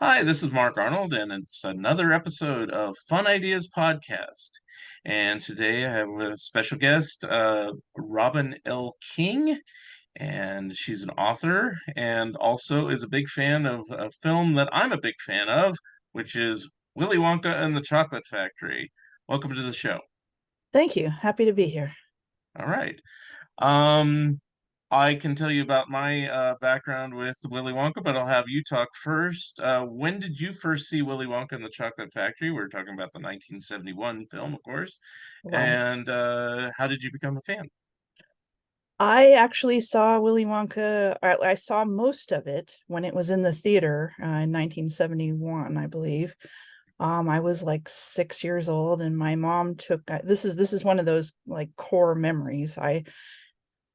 Hi, this is Mark Arnold, and it's another episode of Fun Ideas Podcast. And today I have a special guest, Robin L. King, and she's an author and also is a big fan of a film that I'm a big fan of, which is Willy Wonka and the Chocolate Factory. Welcome to the show. Thank you. Happy to be here. All right. Um, I can tell you about my background with Willy Wonka, but I'll have you talk first. When did you first see Willy Wonka and the Chocolate Factory? We're talking about the 1971 film, of course. Right. And how did you become a fan? I actually saw Willy Wonka. I saw most of it when it was in the theater in 1971, I believe. I was like 6 years old, and my mom took this is one of those like core memories. I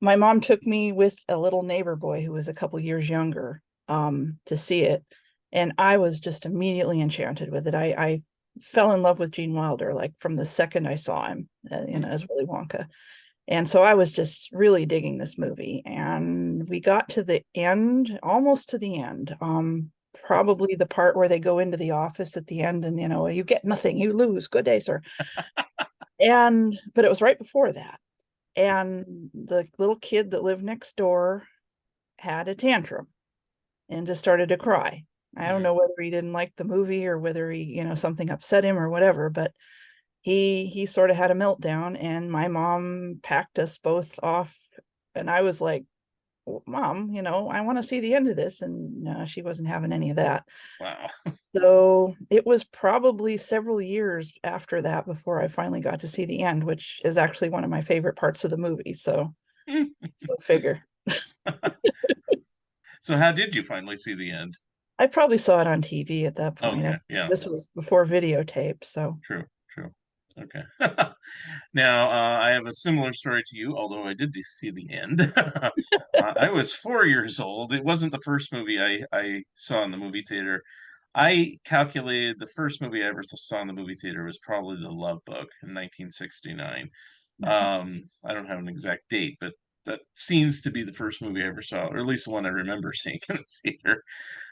My mom took me with a little neighbor boy who was a couple years younger to see it, and I was just immediately enchanted with it. I fell in love with Gene Wilder like from the second I saw him, as Willy Wonka. And so I was just really digging this movie. And we got to the end, almost to the end. Probably the part where they go into the office at the end and, you get nothing, you lose. Good day, sir. But it was right before that. And the little kid that lived next door had a tantrum and just started to cry. I don't Mhm. know whether he didn't like the movie or whether something upset him or whatever, but he sort of had a meltdown, and my mom packed us both off, and I was like, "Well, Mom, I want to see the end of this," and no, she wasn't having any of that. Wow. So it was probably several years after that before I finally got to see the end, which is actually one of my favorite parts of the movie. So go figure. So how did you finally see the end? I probably saw it on TV at that point. Okay, yeah, This was before videotape, so true, true. Okay. Now, I have a similar story to you, although I did see the end. I was 4 years old. It wasn't the first movie I saw in the movie theater. I calculated the first movie I ever saw in the movie theater was probably The Love Book in 1969. I don't have an exact date, but that seems to be the first movie I ever saw, or at least the one I remember seeing in the theater.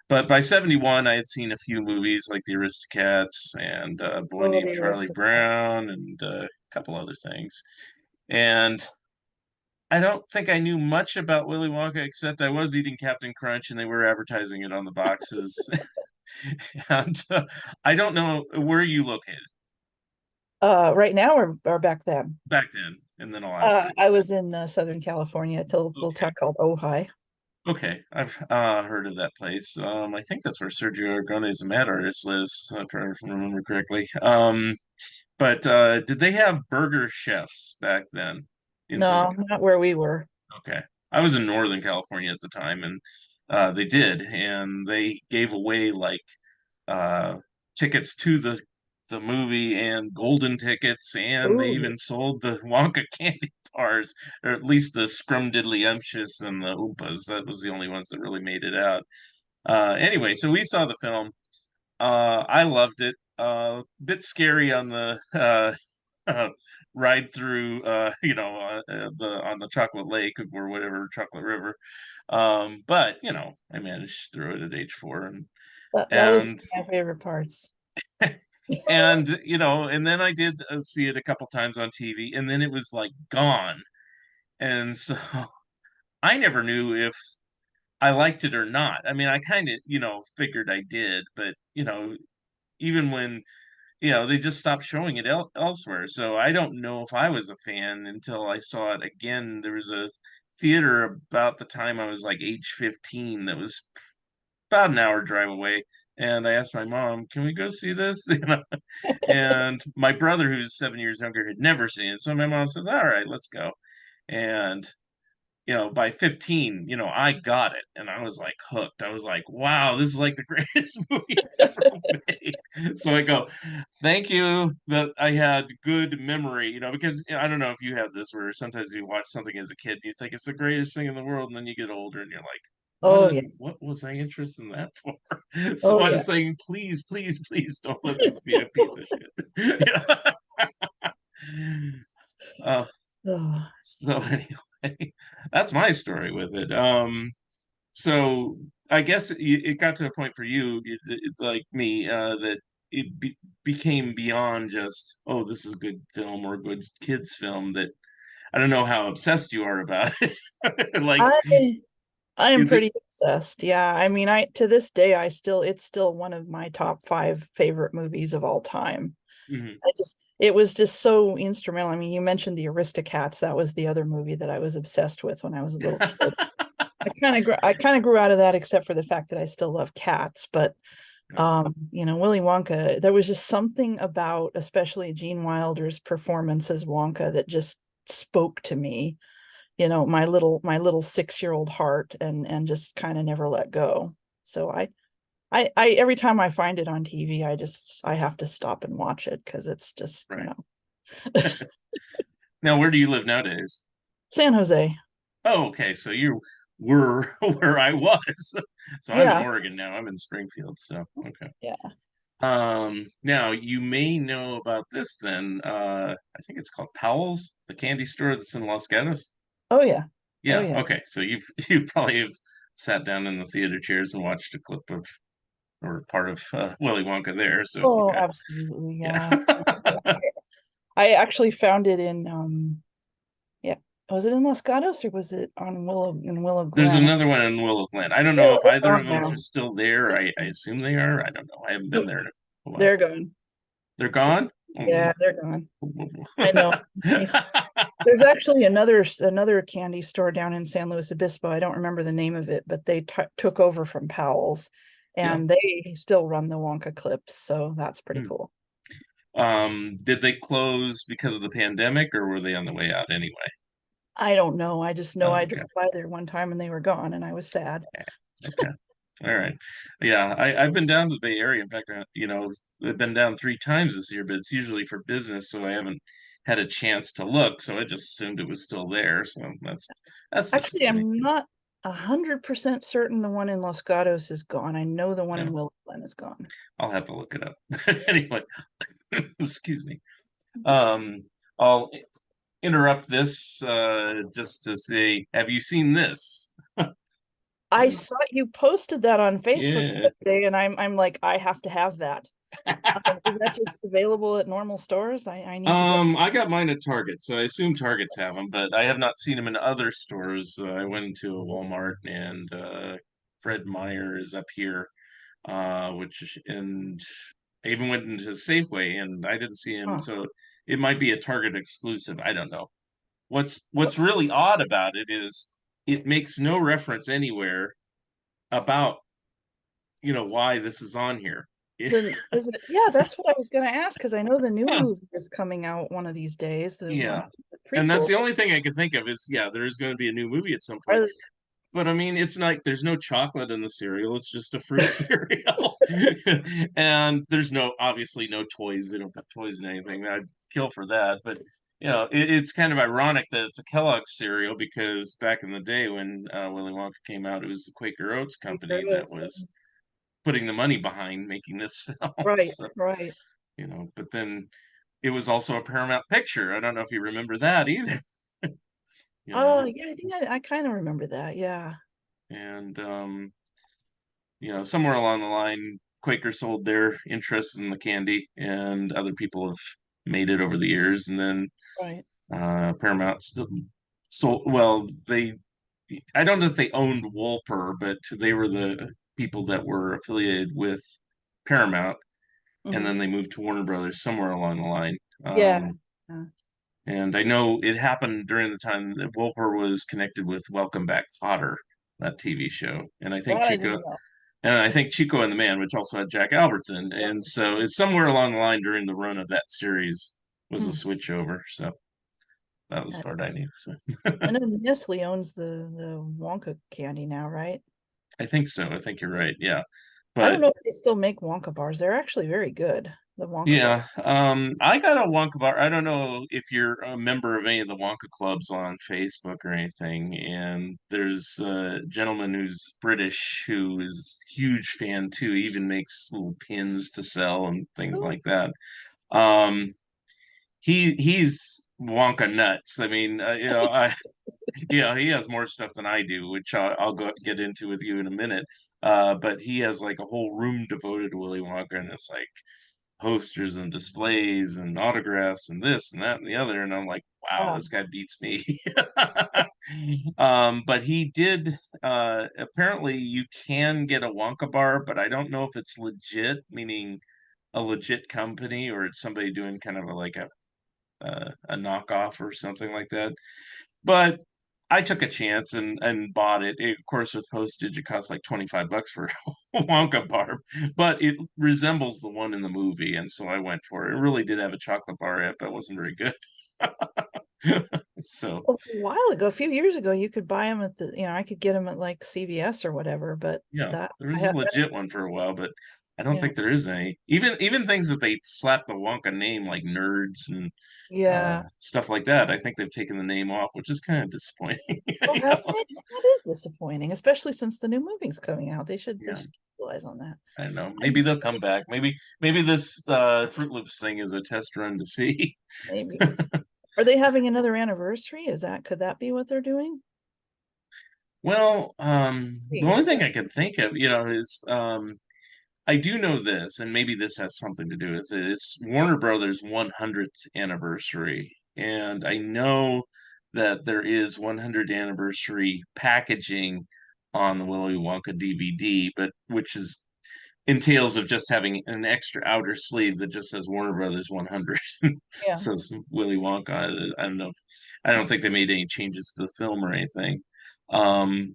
But by 71, I had seen a few movies like The Aristocats and Boy oh, Named the Charlie Aristocats. Brown and a couple other things. And I don't think I knew much about Willy Wonka except I was eating Captain Crunch and they were advertising it on the boxes. And I don't know where you located Right now or back then? back then, and then I'll ask you. I was in Southern California, at a little Okay. town called Ojai. Okay, I've heard of that place. I think that's where Sergio Aragonés the Mad Artist lives, if I remember correctly. But did they have burger chefs back then in Southern No, not where we were. Okay. I was in Northern California at the time, and they did, and they gave away like uh, tickets to the movie and golden tickets, and they Ooh. even sold the Wonka candy bars, or at least the Scrumdiddlyumptious and the Oompas. That was the only ones that really made it out. Anyway, so we saw the film. I loved it. Bit scary on the uh, ride through, the on the Chocolate Lake or whatever Chocolate River. But I managed through it at age 4, That was and my favorite parts. and then I did see it a couple times on TV, and then it was like gone, and so I never knew if I liked it or not. I mean, I kind of figured I did, but even when they just stopped showing it elsewhere. So I don't know if I was a fan until I saw it again. There was a theater about the time I was like age 15 that was about an hour drive away. And I asked my mom, "Can we go see this?" And my brother, who's 7 years younger, had never seen it. So my mom says, "All right, let's go." And by 15, I got it and I was like hooked. I was like, wow, this is like the greatest movie ever made. So I go, thank you that I had good memory, because I don't know if you have this where sometimes you watch something as a kid and you think it's the greatest thing in the world, and then you get older and you're like, Oh yeah. what was I interested in that for? So Oh I yeah. was saying, please, please, please don't let this be a piece of shit. uh, Oh, so anyway, that's my story with it. So I guess it got to a point for you, like me, that became beyond just, oh, this is a good film or a good kids film. That I don't know how obsessed you are about it. Like, I I am is it? pretty obsessed. Yeah. I mean, I to this day it's still one of my top 5 favorite movies of all time. Mhm. It was just so instrumental. I mean, you mentioned the Aristocats. That was the other movie that I was obsessed with when I was a little kid. I kind of grew out of that except for the fact that I still love cats, but Willy Wonka, there was just something about especially Gene Wilder's performance as Wonka that just spoke to me, my little 6-year-old heart, and just kind of never let go. So I every time I find it on TV, I have to stop and watch it because it's just, Right. Now, where do you live nowadays? San Jose. Oh, okay. So you were where I was. So I'm in Yeah, Oregon now. I'm in Springfield. So okay. yeah. Now you may know about this then. I think it's called Powell's, the candy store that's in Los Gatos. Oh yeah. Oh Yeah, yeah. okay. So you probably have sat down in the theater chairs and watched a clip of or part of Willy Wonka there. So Oh, okay. absolutely. Yeah. Yeah. I actually found it in yeah. Was it in Los Gatos or was it on Willow There's Glen? another one in Willow Glen. I don't know Oh, if they're either of gone them are now. still there. I assume they are. I don't know. I haven't been Nope, there in a while. they're gone. They're gone? Yeah, they're gone. I know. Oh. There's actually another candy store down in San Luis Obispo. I don't remember the name of it, but they took over from Powell's, Yeah. and they still run the Wonka clips, so that's pretty Hmm. cool. Did they close because of the pandemic or were they on the way out anyway? I don't know. I just know Oh, I okay. drove by there one time and they were gone, and I was sad. Okay. All right. Yeah, I've been down to the Bay Area. In fact, I've been down 3 times this year, but it's usually for business, so I haven't had a chance to look. So I just assumed it was still there. So that's Actually, disappointing. I'm not 100% certain the one in Los Gatos is gone. I know the one Yeah, in Willow Glen is gone. I'll have to look it up. Anyway, excuse me. Um, I'll interrupt this just to say, have you seen this? I 'Cause- saw you posted that on Facebook the yeah. other day, and I'm like, I have to have that. Is that just available at normal stores? I need to get. I got mine at Target, so I assume Targets have them, but I have not seen them in other stores. I went into a Walmart and Fred Meyer is up here, and I even went into Safeway and I didn't see him, Huh. so it might be a Target exclusive. I don't know. What's really odd about it is it makes no reference anywhere about, why this is on here. Then is it? Yeah, that's what I was going to ask because I know the new Yeah. movie is coming out one of these days. Yeah. The And that's prequel. the only thing I could think of is, yeah, there is going to be a new movie at some point. Are- But I mean, it's like there's no chocolate in the cereal. It's just a fruit cereal. And there's obviously no toys. They don't put toys in anything. I'd kill for that. But, it's kind of ironic that it's a Kellogg's cereal because back in the day when Willy Wonka came out, it was the Quaker Oats company that was putting the money behind making this film. Right, So, right. but then it was also a Paramount picture. I don't know if you remember that either, you Oh, know. yeah, I think I kind of remember that. Yeah. And somewhere along the line, Quaker sold their interest in the candy, and other people have made it over the years. And then Right. Paramount still sold. Well, I don't know if they owned Wolper, but they were the people that were affiliated with Paramount, and Hmm. then they moved to Warner Brothers somewhere along the line. Yeah. Yeah. And I know it happened during the time that Wolper was connected with Welcome Back, Kotter, that TV show, That I didn't know. And I think Chico and the Man, which also had Jack Albertson. And so it's somewhere along the line during the run of that series was a Hmm. switch over. So that was I part I knew. So I know Nestle owns the Wonka candy now, right? I think so. I think you're right. Yeah. I don't But know if they still make Wonka bars. They're actually very good. The Wonka bar. yeah, I got a Wonka bar. I don't know if you're a member of any of the Wonka clubs on Facebook or anything. And there's a gentleman who's British who is a huge fan too. He even makes little pins to sell and things Oh, like that. Um, he's Wonka nuts. I mean, Yeah, he has more stuff than I do, which I'll go get into with you in a minute. But he has like a whole room devoted to Willy Wonka, and it's like posters and displays and autographs and this and that and the other. And I'm like, wow, Wow. this guy beats me. But he did, apparently you can get a Wonka bar, but I don't know if it's legit, meaning a legit company or it's somebody doing kind of a knockoff or something like that. But I took a chance and bought it. Of course, with postage, it costs like 25 bucks for a Wonka bar, but it resembles the one in the movie, and so I went for it. It really did have a chocolate bar in it, but it wasn't very good. So, A while ago, a few years ago, you could buy them at I could get them at like CVS or whatever, but yeah, that there I was a haven't, legit one for a while, but I don't yeah, think there is any. Even things that they slap the Wonka name like Nerds and yeah. stuff like that, I think they've taken the name off, which is kind of disappointing. Oh, You have know? they? That is disappointing, especially since the new movie's coming out. They Yeah. should capitalize on that. I don't know. I'm Maybe they'll come curious, back. Maybe this Fruit Loops thing is a test run to see. maybe. Are they having another anniversary? Could that be what they're doing? Well, the only Please. thing I can think of, is I do know this, and maybe this has something to do with it. It's Warner Brothers' 100th anniversary, and I know that there is 100th anniversary packaging on the Willy Wonka DVD, but which is entails of just having an extra outer sleeve that just says Warner Brothers 100. Yeah. Says Willy Wonka. I don't know. I don't think they made any changes to the film or anything. Um,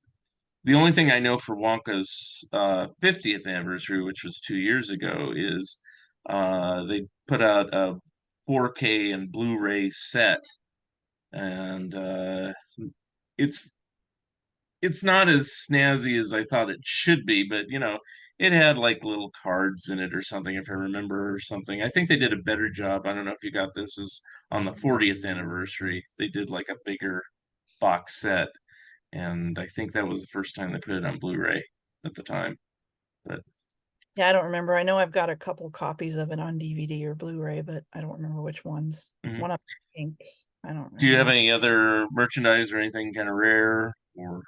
the only thing I know for Wonka's 50th anniversary, which was 2 years ago, is they put out a 4K and Blu-ray set, and it's it's not as snazzy as I thought it should be, but it had like little cards in it or something, if I remember, or something. I think they did a better job. I don't know if you got this is on the 40th anniversary. They did like a bigger box set, and I think that was the first time they put it on Blu-ray at the time. But Yeah, I don't remember. I know I've got a couple copies of it on DVD or Blu-ray, but I don't remember which ones. mhm. One of Pink's. I don't Do you have remember. any other merchandise or anything kind of rare or?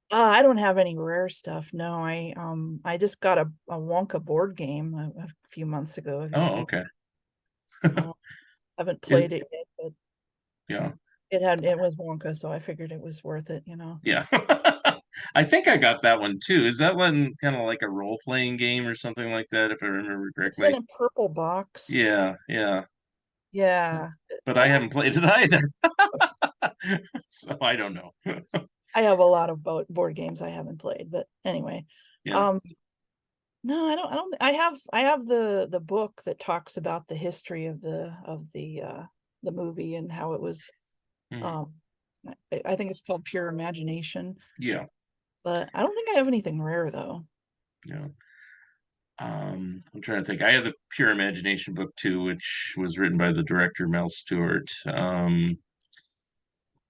I don't have any rare stuff. No, I just got a Wonka board game a few months ago. Have you Oh, seen? okay. Uh, haven't Is played it yet, but yeah, it was Wonka, so I figured it was worth it. yeah. I think I got that one too. Is that one kind of like a role-playing game or something like that, if I remember It's in correctly? a purple box. Yeah, yeah. Yeah. But I I don't haven't played it either. So I don't know. I have a lot of board games I haven't played, but anyway. Yeah. Um no, I don't I have the book that talks about the history of the movie and how it was Mhm. um I think it's called Pure Imagination, Yeah. but I don't think I have anything rare though. Yeah. I'm trying to think. I have the Pure Imagination book too, which was written by the director Mel Stewart.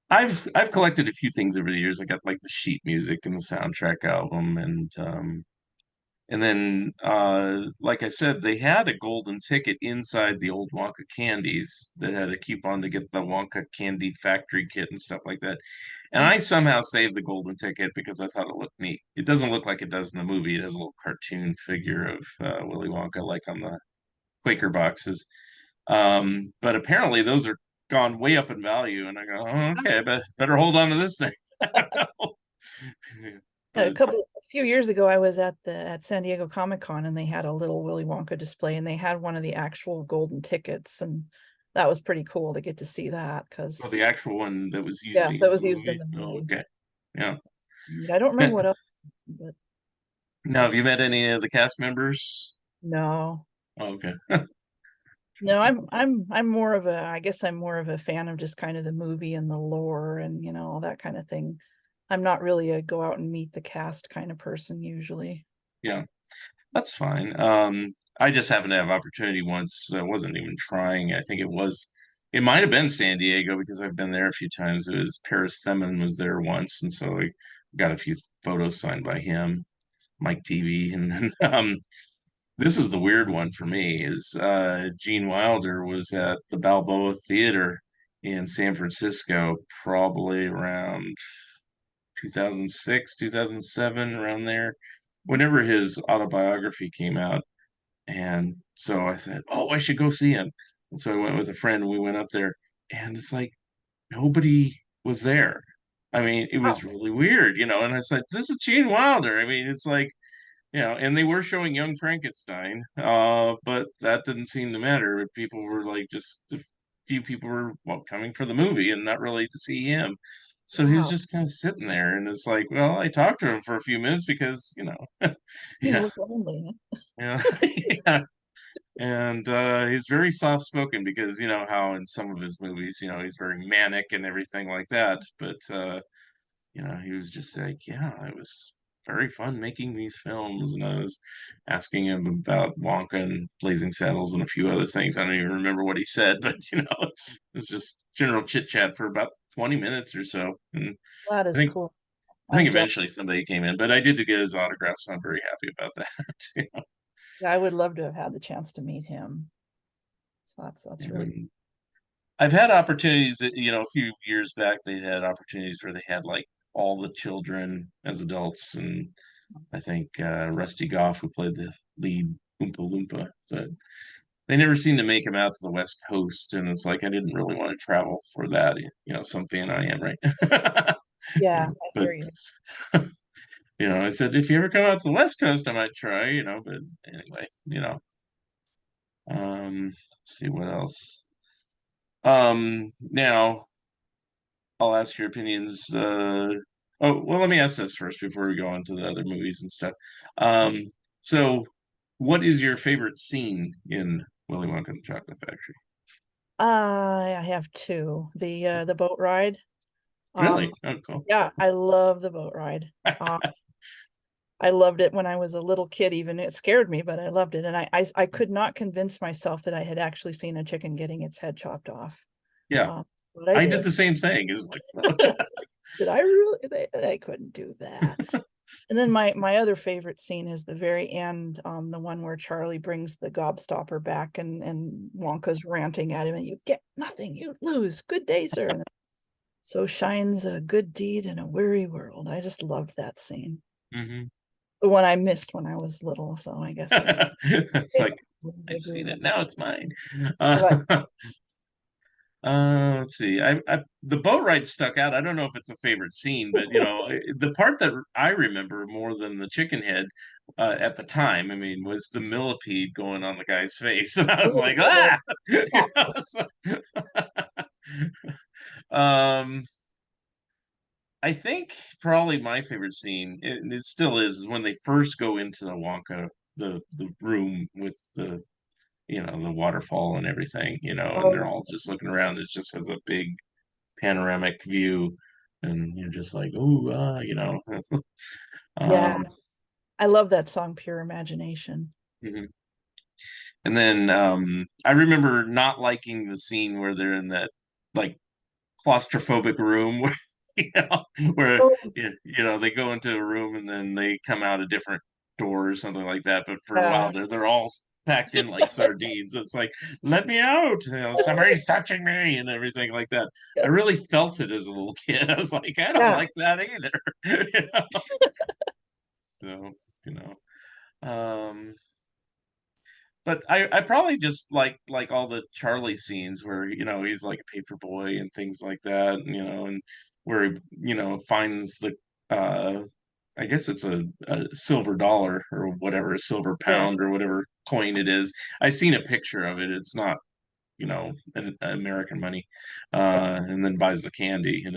I've collected a few things over the years. I got like the sheet music and the soundtrack album, and then like I said, they had a golden ticket inside the old Wonka candies that had a coupon to get the Wonka candy factory kit and stuff like that. And Oh, I somehow saved the golden ticket because I thought it looked neat. It doesn't look like it does in the movie. It has a little cartoon figure of Willy Wonka, like on the Quaker boxes. But apparently those are gone way up in value, and I go, oh, okay, but better hold on to this thing. But a few years ago I was at San Diego Comic-Con and they had a little Willy Wonka display and they had one of the actual golden tickets and that was pretty cool to get to see that well, the because actual one that was used yeah, in that the was used in movie. the Oh, movie. okay. Yeah. I don't remember what else, but Now, have you met any of the cast members? no. Oh, okay. No, I'm more of a I guess I'm more of a fan of just kind of the movie and the lore and all that kind of thing. I'm not really a go out and meet the cast kind of person usually. Yeah, that's fine. I just happened to have opportunity once. I wasn't even trying. I think it might have been San Diego because I've been there a few times. It was Paris Themin was there once, and so I got a few photos signed by him, Mike TV, and then this is the weird one for me is Gene Wilder was at the Balboa Theater in San Francisco, probably around 2006, 2007, around there, whenever his autobiography came out. And so I said, "Oh, I should go see him." And so I went with a friend and we went up there, and it's like nobody was there. I mean, it was Wow. really weird, and I said, "This is Gene Wilder." I mean, it's like, and they were showing Young Frankenstein, but that didn't seem to matter. People were like, just a few people were, well, coming for the movie and not really to see him. So he was Wow. just kind of sitting there, and it's like, well, I talked to him for a few minutes because, He yeah, was lonely. yeah, yeah. And he's very soft spoken because you know how in some of his movies, he's very manic and everything like that. But he was just like, yeah, it was very fun making these films. And I was asking him about Wonka and Blazing Saddles and a few other things. I don't even remember what he said, but it was just general chit chat for about 20 minutes or so. And That I is think cool. I think I'm jealous. eventually somebody came in, but I did to get his autograph, so I'm very happy about that. Yeah, I would love to have had the chance to meet him. So that's really And I've had opportunities that, a few years back they had opportunities where they had like all the children as adults, and I think Rusty Goff, who played the lead Oompa Loompa, but they never seemed to make him out to the West Coast, and it's like I didn't really want to travel for that. Some fan I am, right? yeah, I But hear you. I said if you ever come out to the West Coast, I might try. But anyway, let's see what else. Now I'll ask your opinions. Oh, well, let me ask this first before we go on to the other movies and stuff. Um, so, what is your favorite scene in Willy Wonka and the Chocolate Factory? I have two. The boat ride. Really? Um, Oh, cool. yeah, I love the boat ride. I loved it when I was a little kid, even it scared me, but I loved it. And I could not convince myself that I had actually seen a chicken getting its head chopped off. Yeah, But I I did did. the same thing. It was like, Did I really? They couldn't do that. And then my other favorite scene is the very end, the one where Charlie brings the gobstopper back and Wonka's ranting at him, and you get nothing, you lose. Good day, sir. And so shines a good deed in a weary world. I just loved that scene. hmm The one I missed when I was little, so I guess it's like I I've grew seen up. it. Now it's mine. But Let's see. The boat ride stuck out. I don't know if it's a favorite scene, but the part that I remember more than the chicken head at the time, I mean, was the millipede going on the guy's face, and I was like, oh, ah. um, I think probably my favorite scene, and it still is when they first go into the Wonka, the room with the waterfall and everything, and they're oh, all just looking around. It just has a big panoramic view, and you're just like, oh, yeah, um, I love that song, Pure Imagination. mhm. And then I remember not liking the scene where they're in that like claustrophobic room where where Oh, they go into a room and then they come out a different door or something like that. But for a while yeah. they're all packed in like sardines. It's like, let me out, somebody's touching me and everything like that. I really felt it as a little kid. I was like, I don't Yeah, like that either. So, you know. Um but I probably just like all the Charlie scenes where he's like a paper boy and things like that, and where he finds the uh I guess it's a silver dollar or whatever, a silver yeah. pound or whatever coin it is. I've seen a picture of it. It's not American money, and then buys the candy, and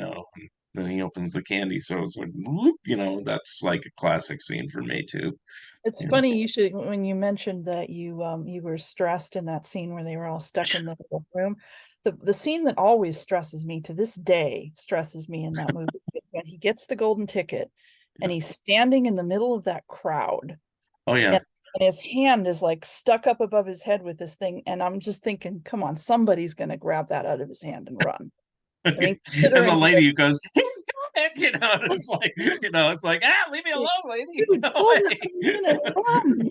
then he opens the candy, so it's like whoop, that's like a classic scene for me too. It's You know. funny you should when you mentioned that you were stressed in that scene where they were all stuck in the little room. The scene that always stresses me to this day stresses me in that movie is when he gets the golden ticket and Yeah. he's standing in the middle of that crowd Oh yeah. and, and his hand is like stuck up above his head with this thing, and I'm just thinking, come on, somebody's gonna grab that out of his hand and run. I mean, And the considering lady who goes, he's got it, it's like, leave me alone, lady, dude, go pull that thing in and away. run.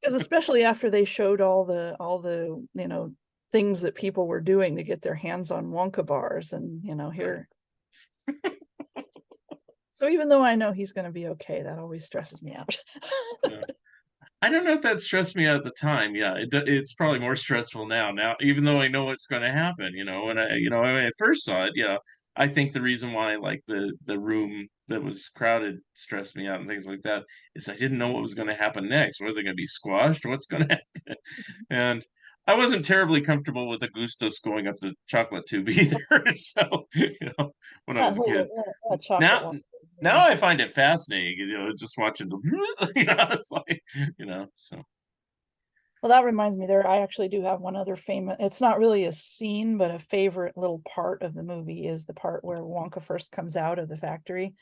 Because especially after they showed all the things that people were doing to get their hands on Wonka bars, and Right. here. So even though I know he's going to be okay, that always stresses me out. Yeah. I don't know if that stressed me out at the time. Yeah, it's probably more stressful now. Now, even though I know what's going to happen, when when I first saw it, I think the reason why like the room that was crowded stressed me out and things like that is I didn't know what was going to happen next. Was they going to be squashed? What's going to happen? And I wasn't terribly comfortable with Augustus going up the chocolate tube either. So, when I That was a kid. whole chocolate Now one is now I amazing. find it fascinating, just watching the it's like, so Well, that reminds me there, I actually do have one other famous, it's not really a scene, but a favorite little part of the movie is the part where Wonka first comes out of the factory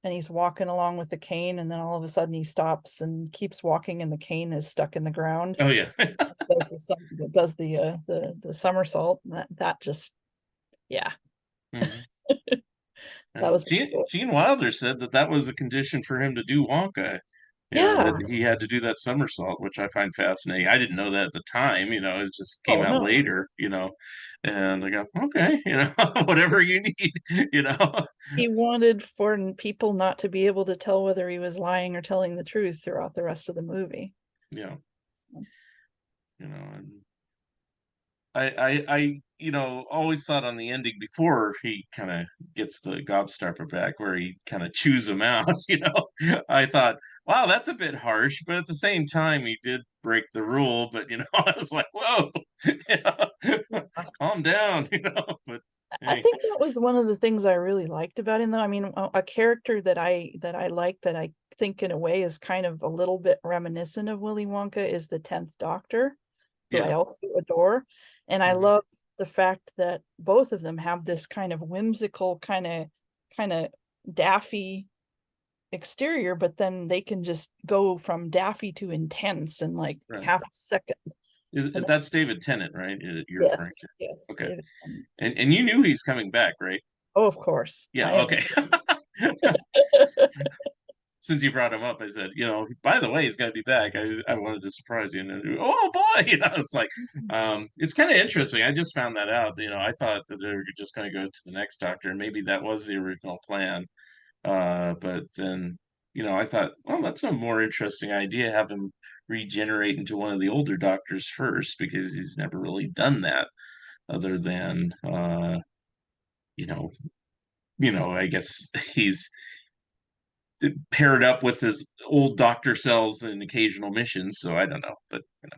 and he's walking along with the cane, and then all of a sudden he stops and keeps walking and the cane is stuck in the ground. oh yeah. Does the somersault. That just, yeah, Mhm. that was pretty Gene cool. Gene Wilder said that that was a condition for him to do Wonka. Yeah. That he had to do that somersault, which I find fascinating. I didn't know that at the time, it just came Oh out no. later, and I go, okay, whatever you need, you know. He wanted for people not to be able to tell whether he was lying or telling the truth throughout the rest of the movie. Yeah, That's- and I always thought on the ending before he kind of gets the gobstopper back, where he kind of chews him out. I thought, wow, that's a bit harsh, but at the same time, he did break the rule. But I was like, whoa, calm down, But I hey, think that was one of the things I really liked about him, though. I mean, a character that I like, that I think in a way is kind of a little bit reminiscent of Willy Wonka, is the 10th Doctor, who I yeah, also adore. And I mhm, love the fact that both of them have this kind of whimsical, kind of daffy exterior, but then they can just go from daffy to intense in like right. half a second. And That's that's, David Tennant, right? You're referring yes, to. yes, Okay, David. and you knew he's coming back, right? Oh, of course. Yeah, I am. okay. Since you brought him up, I said, by the way, he's going to be back. I wanted to surprise you, and then, oh boy, it's like, it's kind of interesting. I just found that out. I thought that they were just going to go to the next Doctor, and maybe that was the original plan. But then, I thought, well, that's a more interesting idea. Have him regenerate into one of the older Doctors first, because he's never really done that, other than, you know, I guess he's paired up with his old doctor cells in occasional missions. So I don't know, but I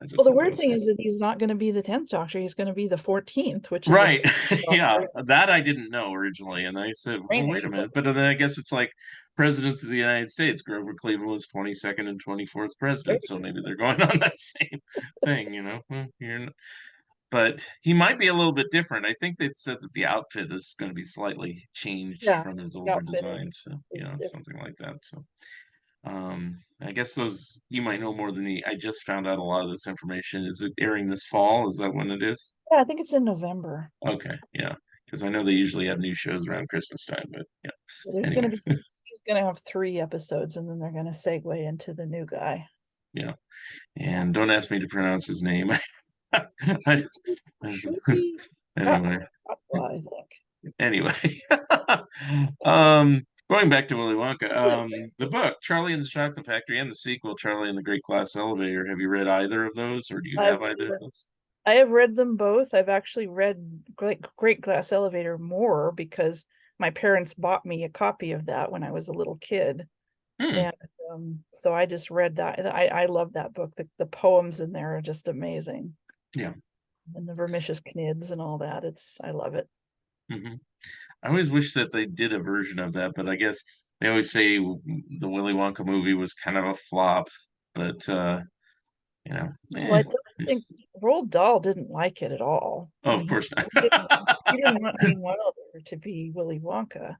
Well, just the thought that weird was thing cool. is that he's not going to be the 10th Doctor. He's going to be the 14th, which is a Right. Yeah, Doctor. that I didn't know originally. And I said, well, Brain wait a minute. explosion. But then I guess it's like presidents of the United States. Grover Cleveland was 22nd and 24th There president. you So go. maybe they're going on that same thing. Well, but he might be a little bit different. I think they said that the outfit is going to be slightly changed Yeah, from his the older outfit design. So, is different. something like that. So, I guess those you might know more than me. I just found out a lot of this information. Is it airing this fall? Is that when it is? Yeah, I think it's in November. Okay, yeah, because I know they usually have new shows around Christmas time. But yeah, There's going anyway, to be, he's going to have 3 episodes, and then they're going to segue into the new guy. yeah, Yeah. and don't ask me to pronounce his name. I- Shruti anyway, I think. anyway, um, going back to Willy Wonka, the book Charlie and the Chocolate Factory and the sequel Charlie and the Great Glass Elevator. Have you read either of those, or do you I've have either of those? I have read them both. I've actually read Great Glass Elevator more because my parents bought me a copy of that when I was a little kid. Hmm. And so I just read that. I love that book. The poems in there are just amazing. Yeah. And the Vermicious Knids and all that. I love it. Hmm. I always wish that they did a version of that, but I guess they always say the Willy Wonka movie was kind of a flop. But you know, Well, eh. I don't think Roald Dahl didn't like it at all. I Oh, of mean, course he didn't not. want Gene Wilder to be Willy Wonka.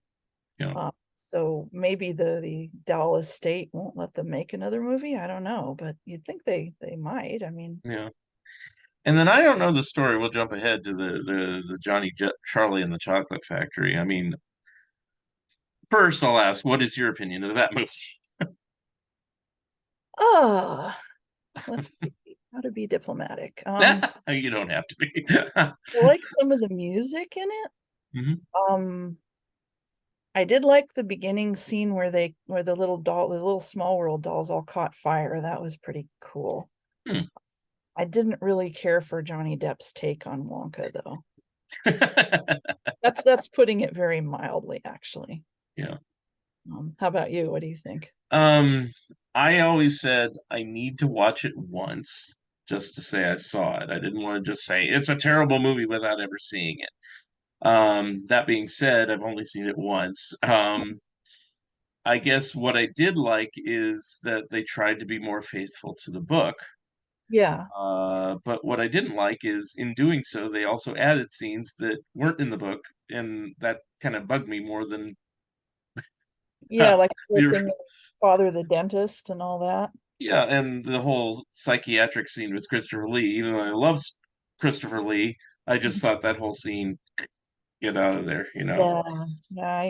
Yeah, So maybe the Dahl estate won't let them make another movie. I don't know, but you'd think they might. I mean, yeah. And then I don't know the story. We'll jump ahead to the Charlie and the Chocolate Factory. I mean, first I'll ask, what is your opinion of that movie? ah, let's see. how to be diplomatic. You don't have to be. I like some of the music in it. Mhm. Um, I did like the beginning scene where the little small world dolls all caught fire. That was pretty cool. Hmm. I didn't really care for Johnny Depp's take on Wonka though. That's putting it very mildly, actually. Yeah. How about you? What do you think? Um, I always said I need to watch it once just to say I saw it. I didn't want to just say it's a terrible movie without ever seeing it. That being said, I've only seen it once. I guess what I did like is that they tried to be more faithful to the book. Yeah. But what I didn't like is in doing so, they also added scenes that weren't in the book, and that kind of bugged me more than Yeah, like the whole the thing with Father the dentist and all that. yeah, and the whole psychiatric scene with Christopher Lee. Even though I love Christopher Lee, I just thought that whole scene get out of there, you know. Yeah, yeah, I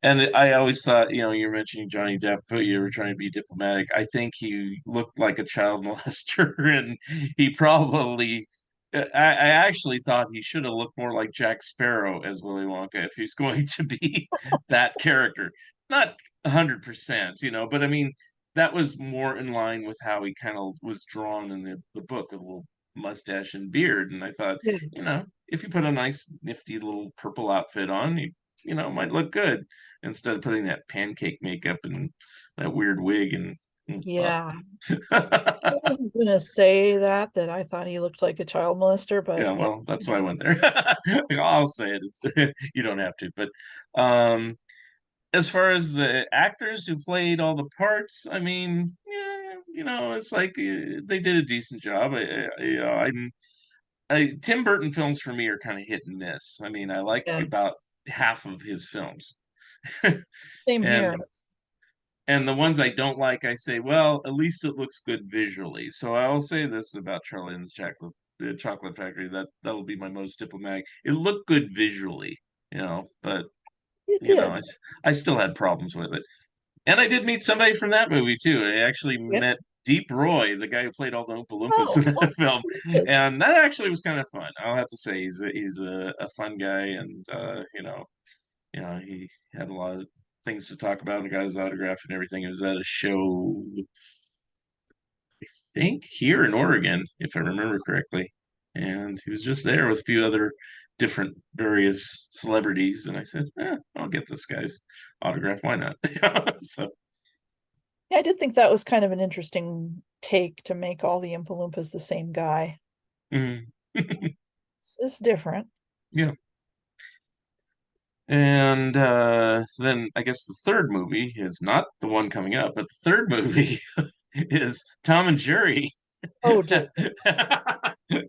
And agree. I always thought, you know, you're mentioning Johnny Depp, but you were trying to be diplomatic. I think he looked like a child molester, and he probably. I actually thought he should have looked more like Jack Sparrow as Willy Wonka if he's going to be that character. Not 100%, you know, but I mean, that was more in line with how he kind of was drawn in the book, a little mustache and beard. And I thought, Yeah. you know, if you put a nice, nifty little purple outfit on, you know, might look good instead of putting that pancake makeup and that weird wig and Yeah. I wasn't gonna say that I thought he looked like a child molester, but yeah, yeah. well, that's why I went there. I'll say it. It's, you don't have to, but um, as far as the actors who played all the parts, I mean, yeah, you know, it's like they did a decent job. Tim Burton films for me are kind of hit and miss. I mean, I like Yeah. about half of his films, Same and here. the ones I don't like, I say, well, at least it looks good visually. So I'll say this about Charlie and the Chocolate Factory. That'll be my most diplomatic. It looked good visually, you know, but It you know, did. I still had problems with it. And I did meet somebody from that movie too. I actually Yeah. met Deep Roy, the guy who played all the Oompa Loompas Oh, in oh, that film, yes. and that actually was kind of fun. I'll have to say he's a fun guy, and you know, he had a lot of things to talk about and got his autograph and everything. It was at a show, I think, here in Oregon, if I remember correctly. And he was just there with a few other different various celebrities. And I said, I'll get this guy's autograph. Why not? So, Yeah, I did think that was kind of an interesting take to make all the Oompa Loompas the same guy. mm, It's different. yeah. And then I guess the third movie is not the one coming up, but the third movie is Tom and Jerry. Oh, dear.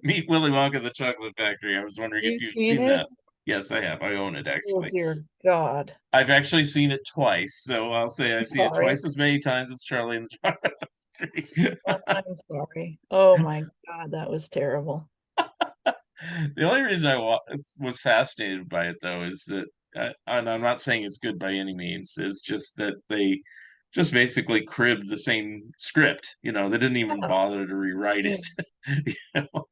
Meet Willy Wonka the Chocolate Factory. I was wondering if You've you've seen seen it? that. Yes, I have. I own it Oh, actually. dear God. I've actually seen it twice, so I'll say I'm I've seen it sorry. twice as many times as Charlie and the Chocolate Factory. I'm sorry. Oh my God, that was terrible. The only reason was fascinated by it, though, is that, and I'm not saying it's good by any means, is just that they just basically cribbed the same script. You know, they didn't even Yeah, bother to rewrite yeah. it. You know?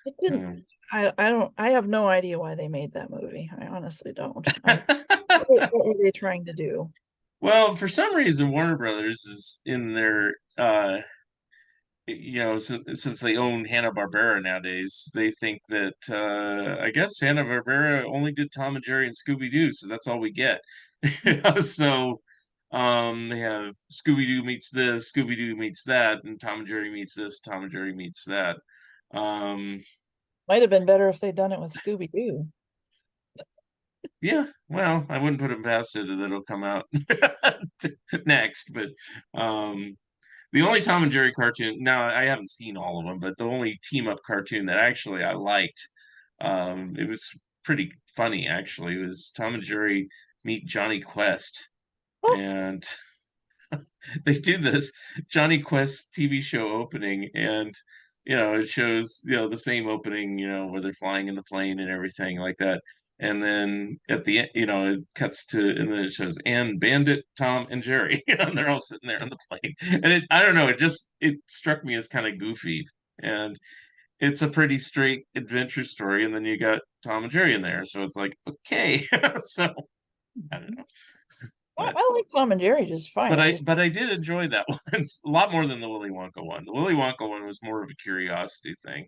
It didn't. Um, I don't. I have no idea why they made that movie. I honestly don't. What were they trying to do? well, for some reason, Warner Brothers is in their you know, since they own Hanna-Barbera nowadays, they think that I guess Hanna-Barbera only did Tom and Jerry and Scooby-Doo, so that's all we get. So they have Scooby-Doo meets this, Scooby-Doo meets that, and Tom and Jerry meets this, Tom and Jerry meets that. Um, Might have been better if they'd done it with Scooby Doo. yeah, well, I wouldn't put it past it that it'll come out next, but um the only Tom and Jerry cartoon, now I haven't seen all of them, but the only team up cartoon that actually I liked, it was pretty funny actually, it was Tom and Jerry meet Johnny Quest. Oh, And they do this Johnny Quest TV show opening, and you know, it shows, you know, the same opening, you know, where they're flying in the plane and everything like that. and then at the end, it cuts to, and then it shows and Bandit, Tom, and Jerry, and they're all sitting there on the plane. And I don't know, it struck me as kind of goofy, and it's a pretty straight adventure story, and then you got Tom and Jerry in there, so it's like okay, so I don't know, but I like Tom and Jerry just fine. but I I just but I did enjoy that one. It's a lot more than the Willy Wonka one. The Willy Wonka one was more of a curiosity thing,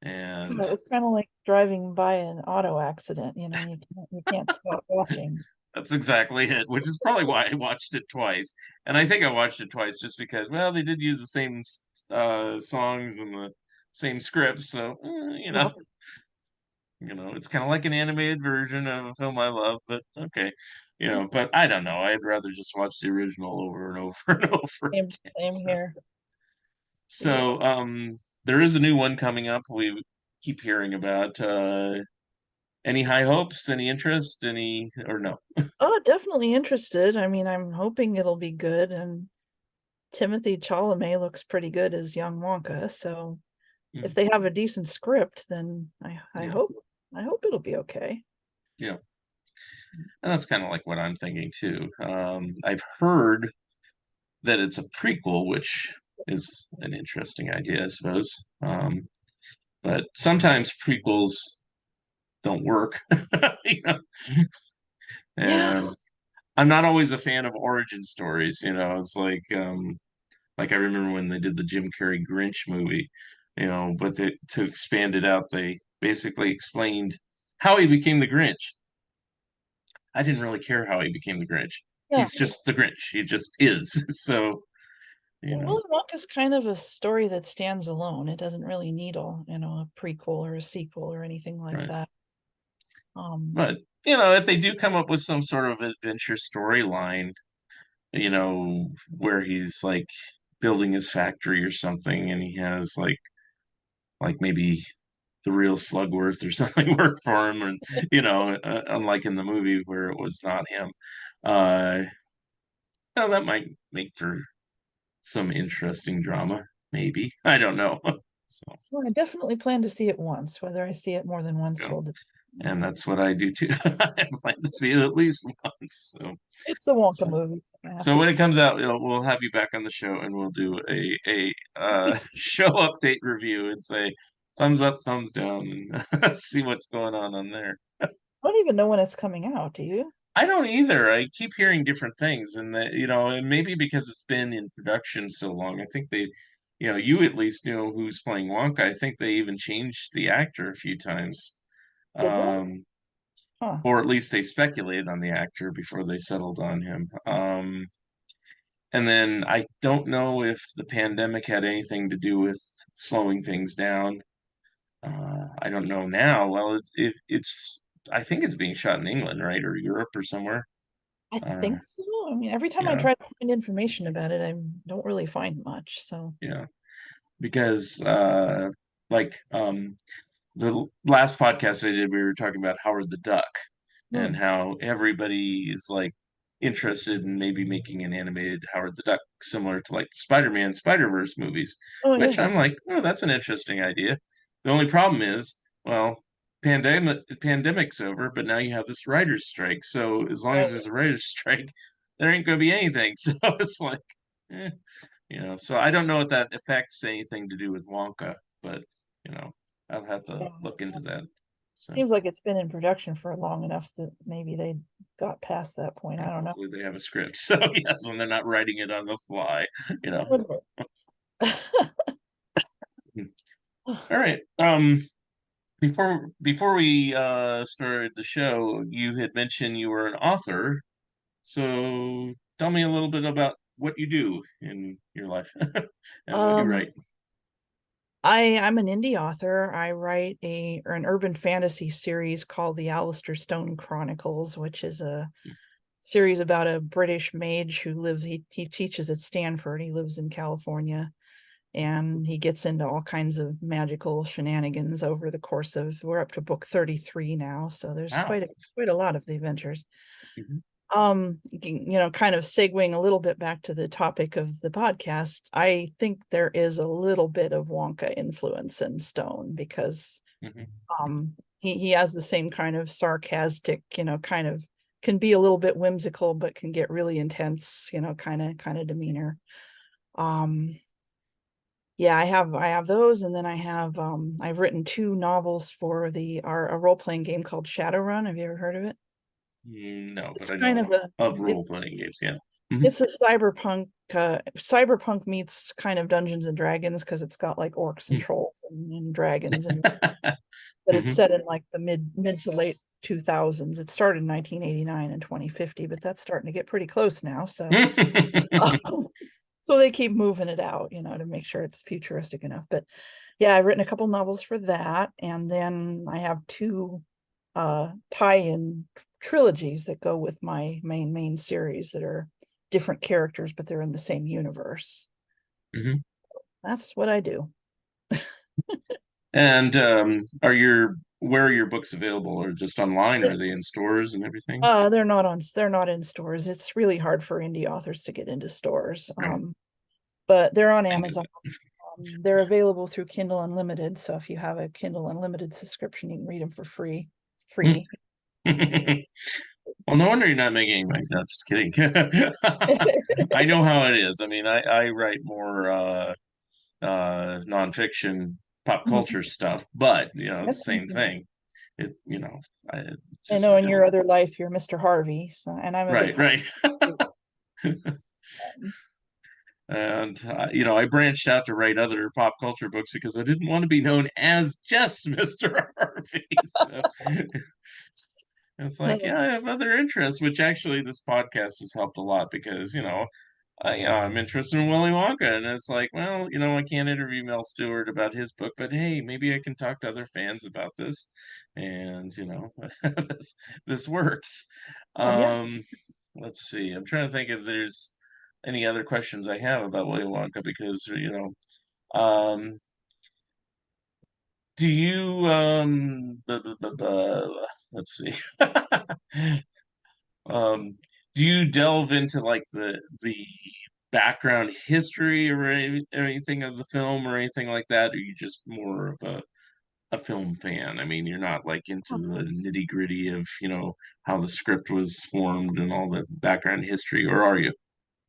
it and was kind of like driving by an auto accident. You can't stop watching. that's exactly it, which is probably why I watched it twice. And I think I watched it twice just because, well, they did use the same songs and the same scripts, so Yeah. it's kind of like an animated version of a film I love. But okay, but I don't know. I'd rather just watch the original over and over and over Same again. here. Yeah. So there is a new one coming up. We keep hearing about. Any high hopes? Any interest? Any or no? Oh, definitely interested. I mean, I'm hoping it'll be good, and Timothy Chalamet looks pretty good as young Wonka. So if Mm, they have a decent script, then I yeah, hope it'll be okay. yeah, and that's kind of like what I'm thinking too. I've heard that it's a prequel, which is an interesting idea, I suppose. But sometimes prequels don't work, you know, Yeah. and I'm not always a fan of origin stories. It's like I remember when they did the Jim Carrey Grinch movie, but to expand it out, they basically explained how he became the Grinch. I didn't really care how he became the Grinch. Yeah. He's just the Grinch. He just is. So, you know, Willy Wonka's kind of a story that stands alone. It doesn't really need a prequel or a sequel or anything like right. that. Um, But, if they do come up with some sort of adventure storyline, where he's like building his factory or something and he has like maybe the real Slugworth or something work for him, and unlike in the movie where it was not him. Uh, well, that might make for some interesting drama, maybe. I don't know. So, well, I definitely plan to see it once. Whether I see it more than once you know, will and depend. that's what I do too. I plan to see it at least once. So, It's a Wonka so, movie. I have so to. when it comes out, we'll have you back on the show, and we'll do a show update review and say thumbs up, thumbs down, and see what's going on there. I don't even know when it's coming out. Do you? I don't either. I keep hearing different things, and and maybe because it's been in production so long, I think you at least know who's playing Wonka. I think they even changed the actor a few times, Did they? um, Huh. or at least they speculated on the actor before they settled on him. And then I don't know if the pandemic had anything to do with slowing things down. I don't know now. Well, it's I think it's being shot in England, right, or Europe or somewhere. I Uh, think so. I mean, every time I yeah. try to find information about it, I don't really find much. So, Yeah, because like the last podcast I did, we were talking about Howard the Duck and hmm. how everybody is like interested in maybe making an animated Howard the Duck similar to like Spider-Man Spider-Verse movies, Oh which yeah, I'm like, oh, that's an interesting idea. The only problem is, well, pandemic's over, but now you have this writer's strike. So as long as right. there's a writer's strike, there ain't gonna be anything. So it's like, eh. So I don't know if that affects anything to do with Wonka, but I'll have to Yeah. look into that. So Seems like it's been in production for long enough that maybe they got past that point. yeah, I don't know. hopefully they have a script. So yes, and they're not writing it on the fly, you know. Wouldn't All right. Before we started the show, you had mentioned you were an author. So tell me a little bit about what you do in your life and what you Um, write. I'm an indie author. I write an urban fantasy series called the Alistair Stone Chronicles, which is a series about a British mage who lives. He teaches at Stanford. He lives in California, and he gets into all kinds of magical shenanigans over the course of. We're up to book 33 now, so there's Wow. quite a lot of the adventures. Mhm. Kind of segueing a little bit back to the topic of the podcast, I think there is a little bit of Wonka influence in Stone because Mhm. he has the same kind of sarcastic, kind of can be a little bit whimsical, but can get really intense, kind of demeanor. Um, yeah, I have those, and then I've written two novels for a role playing game called Shadowrun. Have you ever heard of it? No, but It's I kind know of a of role it's playing games. Yeah. Hmm. it's a cyberpunk meets kind of Dungeons and Dragons because it's got like orcs and trolls and dragons, and but it's Hmm. set in like the mid to late 2000s. It started in 1989 and 2050, but that's starting to get pretty close now. So um, so they keep moving it out, to make sure it's futuristic enough. But yeah, I've written a couple novels for that, and then I have two tie-in trilogies that go with my main series that are different characters, but they're in the same universe. Hmm. That's what I do. And where are your books available? Or just online? Or are they in stores and everything? They're not in stores. It's really hard for indie authors to get into stores. Right. But they're on I knew Amazon. They're available through Kindle Unlimited. So if you have a Kindle Unlimited subscription, you can read them for free. that. Free. Well, no wonder you're not making any money. No, just kidding. I know how it is. I mean, I write more nonfiction pop culture stuff, but the That's same interesting. thing. I I just know in don't. your other life you're Mr. Harvey, so and I'm a big Right, right. Harvey. And I branched out to write other pop culture books because I didn't want to be known as just Mr. Harvey. So it's like, yeah, I have other interests, which actually this podcast has helped a lot because, I'm interested in Willy Wonka, and it's like, well, I can't interview Mel Stewart about his book, but hey, maybe I can talk to other fans about this, and this works. Oh yeah. Um, let's see. I'm trying to think if there's any other questions I have about Willy Wonka because um, do you let's see. Um, do you delve into like the background history or anything of the film or anything like that? Or are you just more of a film fan? I mean, you're not like into the nitty gritty of, how the script was formed and all the background history, or are you?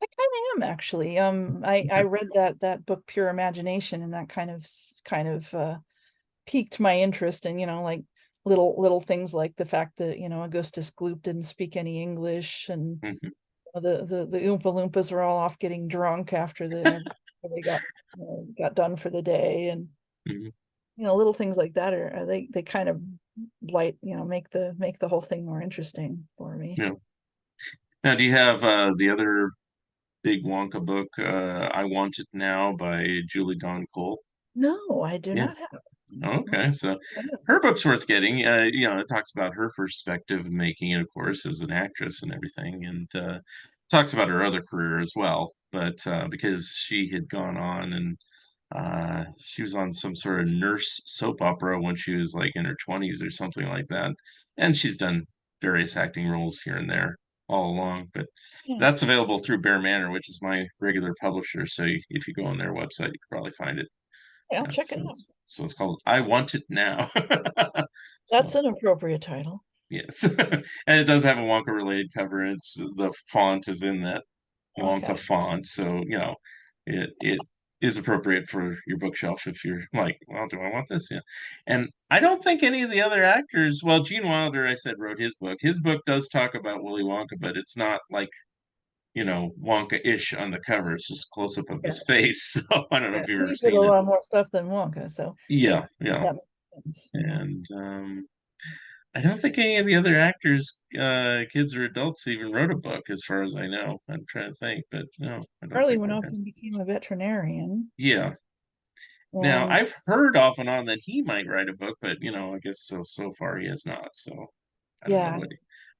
I kind of am actually. I Okay. read that book Pure Imagination, and that kind of piqued my interest in, like little things like the fact that, Augustus Gloop didn't speak any English, and Mhm. the Oompa Loompas were all off getting drunk after they got done for the day, and Mhm. little things like that they kind of make the whole thing more interesting for me. Yeah. Now, do you have the other big Wonka book, I Want It Now by Julie Dawn Cole? No, I do Yeah. not have. Okay, so her book's worth getting. It talks about her perspective of making it, of course, as an actress and everything, and talks about her other career as well. But because she had gone on and she was on some sort of nurse soap opera when she was like in her 20s or something like that, and she's done various acting roles here and there all along. But Yeah, that's available through Bear Manor, which is my regular publisher. So if you go on their website, you can probably find it. yeah, I'll Yeah, check so it out. it's called I Want It Now. That's So an appropriate title. yes, and it does have a Wonka related cover. It's the font is in that Wonka Okay. font, so it is appropriate for your bookshelf if you're like, well, do I want this? Yeah, and I don't think any of the other actors. Well, Gene Wilder, I said, wrote his book. His book does talk about Willy Wonka, but it's not like Wonka-ish on the cover. It's just close up of Yeah, his face. So I don't know yeah. if you've ever He did a seen it. lot more stuff than Wonka, so Yeah, yeah. that makes sense. And I don't think any of the other actors, kids or adults, even wrote a book, as far as I know. I'm trying to think, but no, I don't Charlie think went they off have. and became a veterinarian, Yeah. Now and I've heard off and on that he might write a book, but I guess so far he has not. So I don't know yeah, what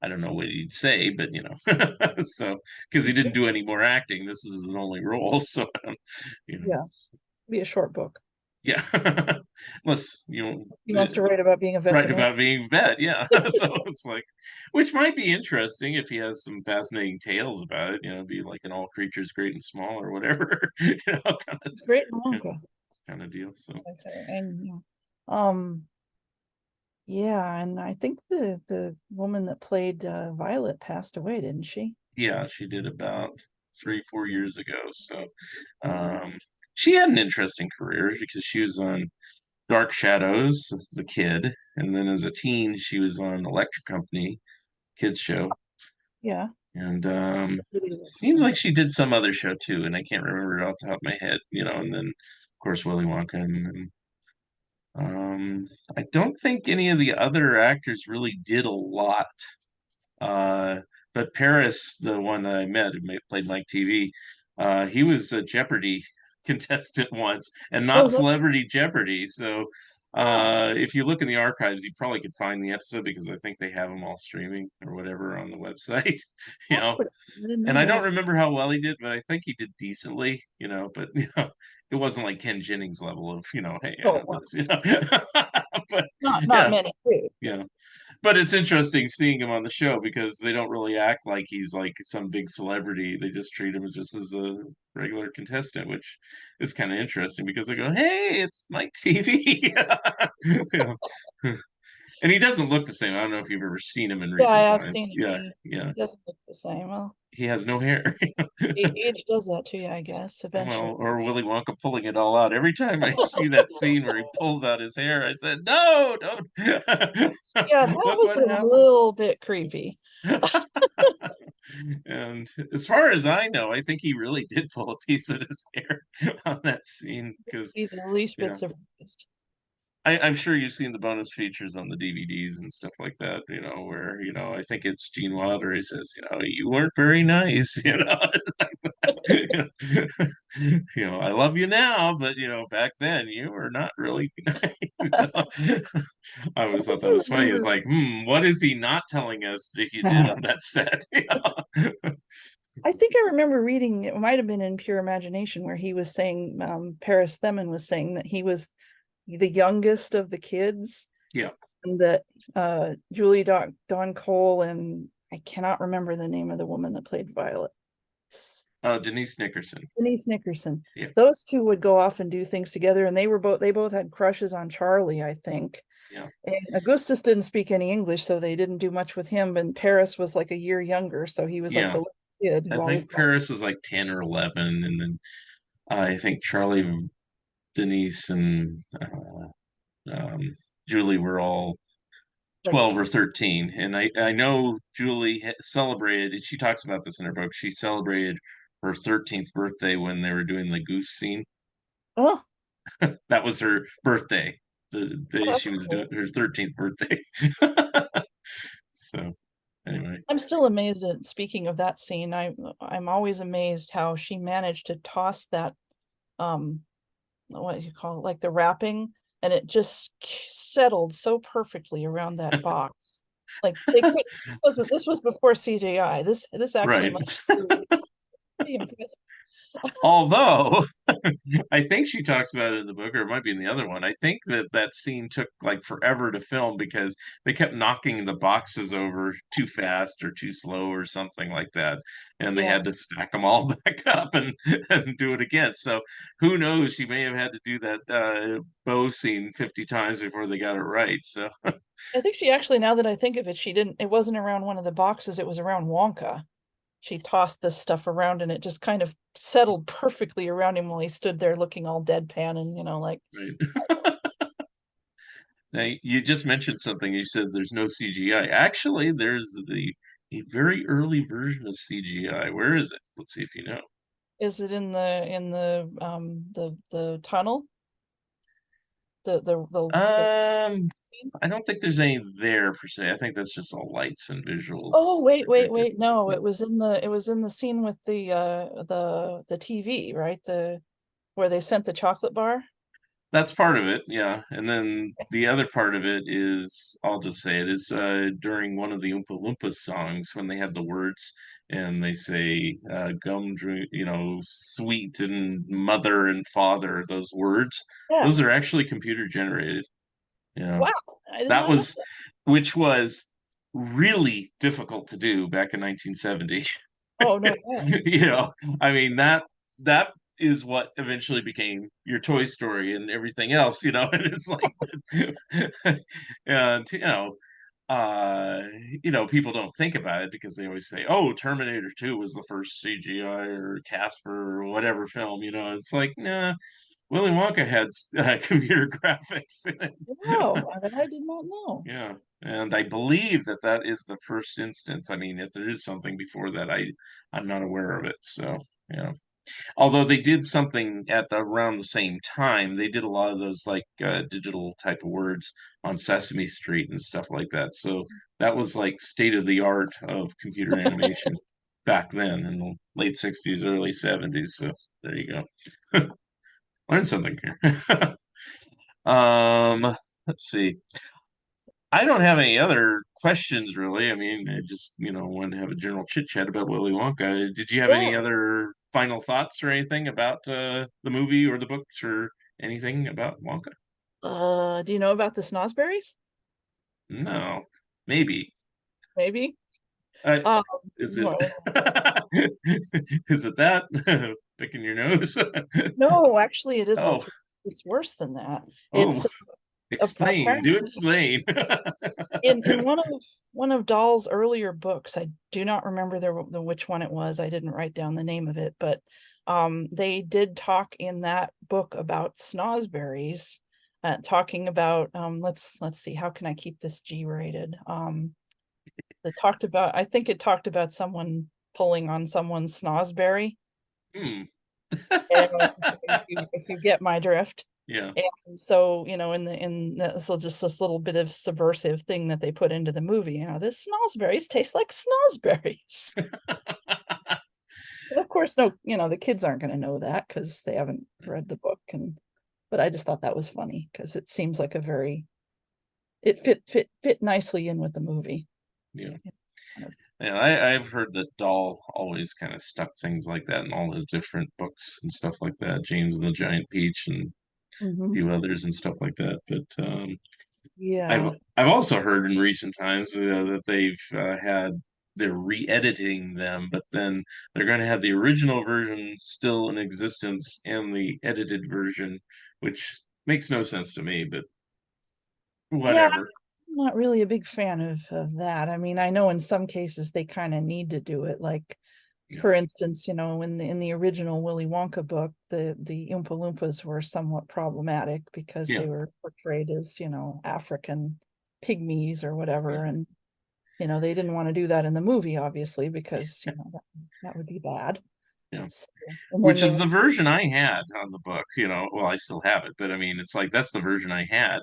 I don't know what he'd say, but so because he didn't do any more acting, this is his only role. So you know, yeah, be a short book. yeah. Unless He wants to write about being a right veterinarian. about being vet, yeah. So it's like, which might be interesting if he has some fascinating tales about it. Be like an all creatures great and small or whatever, It's great in kind Wonka. kind of deal. So And um, Yeah, and I think the woman that played Violet passed away, didn't she? Yeah, she did about 3, 4 years ago. So um, she had an interesting career because she was on Dark Shadows as a kid, and then as a teen, she was on Electric Company kids show, Yeah. and Really liked seems her. like she did some other show too, and I can't remember it off the top of my head, and then of course Willy Wonka, and I don't think any of the other actors really did a lot. Uh, but Paris, the one that I met who played Mike TV, he was a Jeopardy contestant once, and Oh, not is that, Celebrity Jeopardy. So oh, if you look in the archives, you probably could find the episode because I think they have them all streaming or whatever on the website. you that's know, pretty. I didn't and know I don't that. remember how well he did, but I think he did decently. But it wasn't like Ken Jennings level of hey, I Oh, know well, this. But not yeah, many do. yeah. But it's interesting seeing him on the show because they don't really act like he's like some big celebrity. They just treat him just as a regular contestant, which is kind of interesting because they go, "Hey, it's Mike TV," you know. And he doesn't look the same. I don't know if you've ever seen him in Yeah, I recent have seen times. it. Yeah, He yeah. doesn't look the same. Well, He has no hair. age does that to you, I guess, eventually. Well, or Willy Wonka pulling it all out. Every time I see that scene where he pulls out his hair, I said, "No, don't." Yeah, that Look was what a happened. little bit creepy. And as far as I know, I think he really did pull a piece of his hair on that scene because, Be the least bit yeah, surprised. I'm sure you've seen the bonus features on the DVDs and stuff like that, where, I think it's Gene Wilder. He says, you weren't very nice, you know, I love you now, but, back then you were not really nice. I I always thought think that I was funny. It's remember. like, what is he not telling us that you did on that set? I think I remember reading, it might have been in Pure Imagination, where he was saying, Paris Themin was saying that he was the youngest of the kids, Yeah. and that Julie Dawn Cole and I cannot remember the name of the woman that played Violet. Oh, Denise Nickerson. Denise Nickerson. Yeah. Those two would go off and do things together, and they both had crushes on Charlie, I think. Yeah. And Augustus didn't speak any English, so they didn't do much with him. And Paris was like a year younger, so he was like Yeah. the little kid I who always think got. Paris was like 10 or 11. And then I think Charlie, Denise, and um, Julie were all Like 12 or 13. And I know Julie celebrated, she talks about this in her book, she celebrated her 13th birthday when they were doing the goose scene. oh, That was her birthday, the day that's she was doing cool. her 13th birthday. So, anyway, I'm still amazed at, speaking of that scene, I'm always amazed how she managed to toss that, what do you call it, like the wrapping, and it just settled so perfectly around that box. Like they could, this was before CGI. This actually right. must be pretty impressive. Although I think she talks about it in the book, or it might be in the other one. I think that scene took like forever to film because they kept knocking the boxes over too fast or too slow or something like that, and they Yeah, had to stack them all back up and do it again. So who knows? She may have had to do that bow scene 50 times before they got it right. So I think she actually, now that I think of it, she didn't, it wasn't around one of the boxes, it was around Wonka. She tossed this stuff around and it just kind of settled perfectly around him while he stood there looking all deadpan and, like, right. Now, you just mentioned something. You said there's no CGI. Actually, there's a very early version of CGI. Where is it? Let's see if you know. is it in the tunnel? The Um, I don't think there's any there per se. I think that's just all lights and Oh, visuals. wait. No, it was in the scene with the TV, right? The Where they sent the chocolate bar. That's part of it, yeah. And then the other part of it is, I'll just say it is during one of the Oompa Loompas songs when they have the words and they say sweet and mother and father, those words, Yeah. those are actually computer generated. Wow. I did That not know was, that. which was really difficult to do back in 1970. Oh, no way. You know, I mean that is what eventually became your Toy Story and everything else, you know. And it's like, and uh, people don't think about it because they always say, "Oh, Terminator 2 was the first CGI or Casper or whatever film." It's like, nah, Willy Wonka had computer graphics in it. Wow, that I did not know. Yeah, and I believe that that is the first instance. I mean, if there is something before that, I'm not aware of it. So, yeah. Although they did something around the same time, they did a lot of those like digital type of words on Sesame Street and stuff like that. So that was like state of the art of computer animation back then in the late 60s, early 70s. So there you go. Learn something here. um, let's see. I don't have any other questions really. I mean, I just, wanted to have a general chit chat about Willy Wonka. Did you have any Yeah. other final thoughts or anything about the movie or the books or anything about Wonka? Do you know about the snozberries? No, maybe. Maybe. Uh, Um, is it well, is it that picking your nose? no, actually, it is. Oh, It's worse than that. oh, It's explain. Do apparently explain. in one of Dahl's earlier books. I do not remember the which one it was. I didn't write down the name of it, but they did talk in that book about snozberries, talking about let's see, how can I keep this G rated? It talked about, I think it talked about someone pulling on someone's snozberry. Hmm. And if you get my drift. Yeah. And so, so just this little bit of subversive thing that they put into the movie, this snozberries taste like snozberries. And of course, no, the kids aren't going to know that because they haven't read the book. But I just thought that was funny because it seems like it fit nicely in with the movie. Yeah. Kind of. Yeah, I've heard that Dahl always kind of stuck things like that in all his different books and stuff like that. James and the Giant Peach and a Mhm. few others and stuff like that. But I've Yeah. I've also heard in recent times that they're re-editing them, but then they're going to have the original version still in existence and the edited version, which makes no sense to me, but Yeah, whatever. I'm not really a big fan of that. I mean, I know in some cases they kind of need to do it. Like, Yeah, for instance, in the original Willy Wonka book, the Oompa Loompas were somewhat problematic because yeah, they were portrayed as, African pygmies or yeah, whatever. And, they didn't want to do that in the movie, obviously, because, that would be bad. yeah. So, and then Which they is were, the version I had on the book, well, I still have it, but I mean, it's like that's the version I had.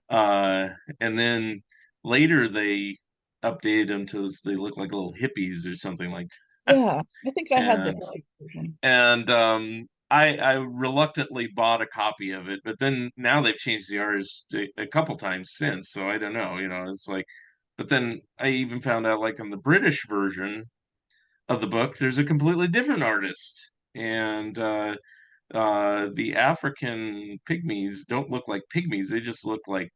Uh, and then later they updated them to they look like little hippies or something like that. yeah, I think I had the And early version. I reluctantly bought a copy of it, but then now they've changed the artist a couple times since, so I don't know, it's like, but then I even found out like on the British version of the book, there's a completely different artist. And the African pygmies don't look like pygmies; they just look like